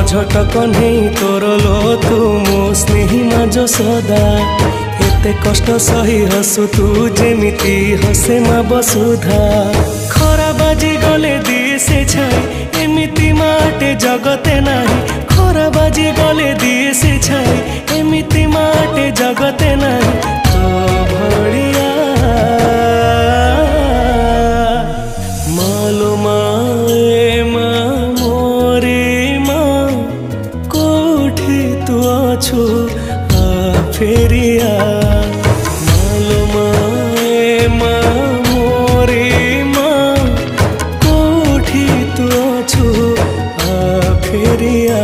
झटक नहीं तोर लो तू मो स्नेही माज सदा एते कष्ट सही हसु तू जेमिति हसे मा बसुधा खरा बाजी गले दिए छाई एमिति माटे जगते नाही खरा बाजी गले दिए छाई एमिति माटे जगते नाही तो भड़िया मालो माए मा मोरे मा कोठी तू अछु आ फेरिया मालो माए मा मोरे मा कोठी तू अछु आ फेरिया।